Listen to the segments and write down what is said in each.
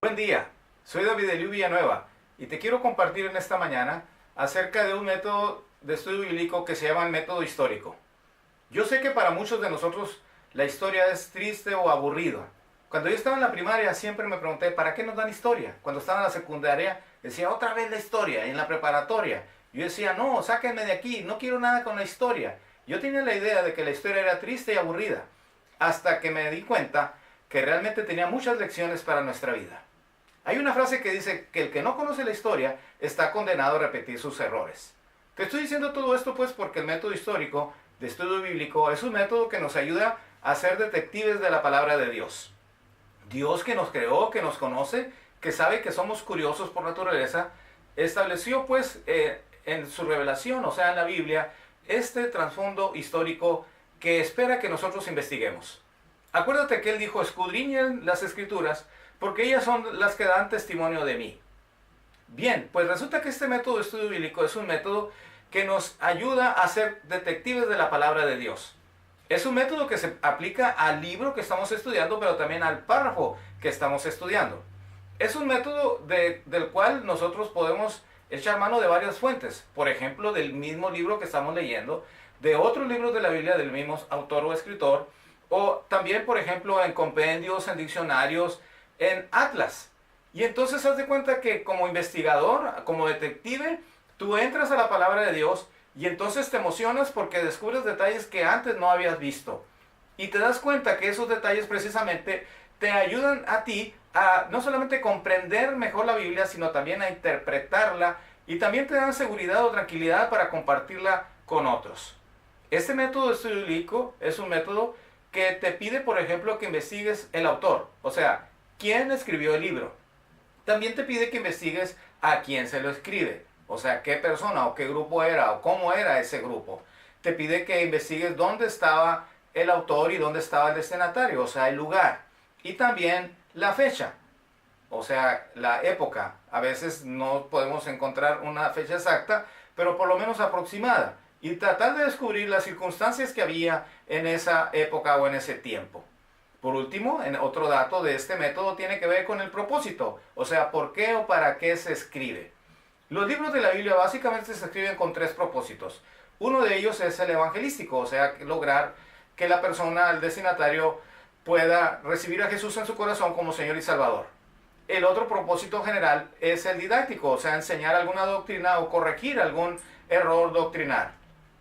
Buen día, soy David Eliu Villanueva y te quiero compartir en esta mañana acerca de un método de estudio bíblico que se llama el método histórico. Yo sé que para muchos de nosotros la historia es triste o aburrida. Cuando yo estaba en la primaria siempre me pregunté, ¿para qué nos dan historia? Cuando estaba en la secundaria decía, otra vez la historia. Y en la preparatoria yo decía, no, sáquenme de aquí, no quiero nada con la historia. Yo tenía la idea de que la historia era triste y aburrida, hasta que me di cuenta que realmente tenía muchas lecciones para nuestra vida. Hay una frase que dice que el que no conoce la historia está condenado a repetir sus errores. Te estoy diciendo todo esto pues porque el método histórico de estudio bíblico es un método que nos ayuda a ser detectives de la palabra de Dios. Dios, que nos creó, que nos conoce, que sabe que somos curiosos por naturaleza, estableció pues en su revelación, o sea en la Biblia, este trasfondo histórico que espera que nosotros investiguemos. Acuérdate que Él dijo, escudriñen las Escrituras, porque ellas son las que dan testimonio de mí. Bien, pues resulta que este método de estudio bíblico es un método que nos ayuda a ser detectives de la palabra de Dios. Es un método que se aplica al libro que estamos estudiando, pero también al párrafo que estamos estudiando. Es un método del cual nosotros podemos echar mano de varias fuentes. Por ejemplo, del mismo libro que estamos leyendo, de otros libros de la Biblia del mismo autor o escritor, o también, por ejemplo, en compendios, en diccionarios, en atlas. Y entonces haz de cuenta que como investigador, como detective, tú entras a la palabra de Dios y entonces te emocionas porque descubres detalles que antes no habías visto. Y te das cuenta que esos detalles precisamente te ayudan a ti a no solamente comprender mejor la Biblia, sino también a interpretarla y también te dan seguridad o tranquilidad para compartirla con otros. Este método de estudio bíblico es un método que te pide, por ejemplo, que investigues el autor, o sea, quién escribió el libro. También te pide que investigues a quién se lo escribe, o sea, qué persona o qué grupo era o cómo era ese grupo. Te pide que investigues dónde estaba el autor y dónde estaba el destinatario, o sea, el lugar. Y también la fecha, o sea, la época. A veces no podemos encontrar una fecha exacta, pero por lo menos aproximada. Y tratar de descubrir las circunstancias que había en esa época o en ese tiempo. Por último, otro dato de este método tiene que ver con el propósito, o sea, por qué o para qué se escribe. Los libros de la Biblia básicamente se escriben con tres propósitos. Uno de ellos es el evangelístico, o sea, lograr que la persona, el destinatario, pueda recibir a Jesús en su corazón como Señor y Salvador. El otro propósito general es el didáctico, o sea, enseñar alguna doctrina o corregir algún error doctrinal.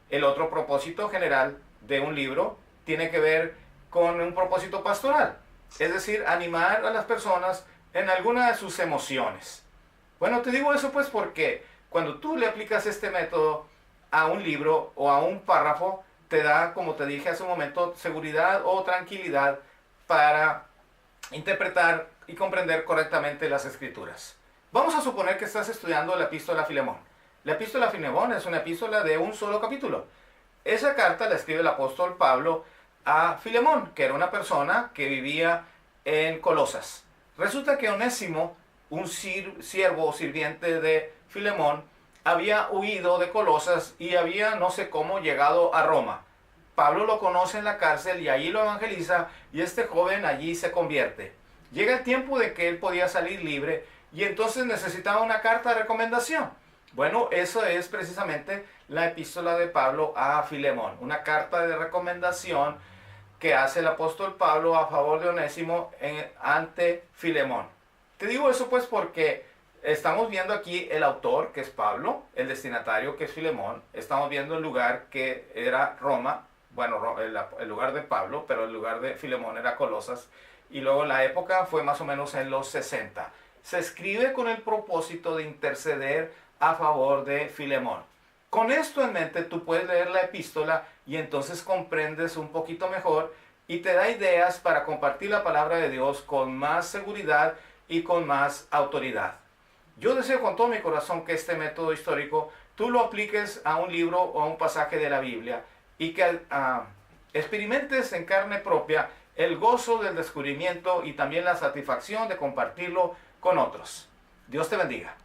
El otro propósito general de un libro tiene que ver con un propósito pastoral, es decir, animar a las personas en alguna de sus emociones. Bueno, te digo eso pues porque cuando tú le aplicas este método a un libro o a un párrafo, te da, como te dije hace un momento, seguridad o tranquilidad para interpretar y comprender correctamente las Escrituras. Vamos a suponer que estás estudiando la epístola a Filemón. La epístola a Filemón es una epístola de un solo capítulo. Esa carta la escribe el apóstol Pablo a Filemón, que era una persona que vivía en Colosas. Resulta que Onésimo, un siervo o sirviente de Filemón, había huido de Colosas y había no sé cómo llegado a Roma. Pablo lo conoce en la cárcel y allí lo evangeliza y este joven allí se convierte. Llega el tiempo de que él podía salir libre y entonces necesitaba una carta de recomendación. Bueno, eso es precisamente la epístola de Pablo a Filemón, una carta de recomendación que hace el apóstol Pablo a favor de Onésimo ante Filemón. Te digo eso pues porque estamos viendo aquí el autor, que es Pablo, el destinatario, que es Filemón. Estamos viendo el lugar que era Roma, bueno, el lugar de Pablo, pero el lugar de Filemón era Colosas. Y luego la época fue más o menos en los 60. Se escribe con el propósito de interceder a favor de Filemón. Con esto en mente tú puedes leer la epístola y entonces comprendes un poquito mejor y te da ideas para compartir la palabra de Dios con más seguridad y con más autoridad. Yo deseo con todo mi corazón que este método histórico tú lo apliques a un libro o a un pasaje de la Biblia y que experimentes en carne propia el gozo del descubrimiento y también la satisfacción de compartirlo con otros. Dios te bendiga.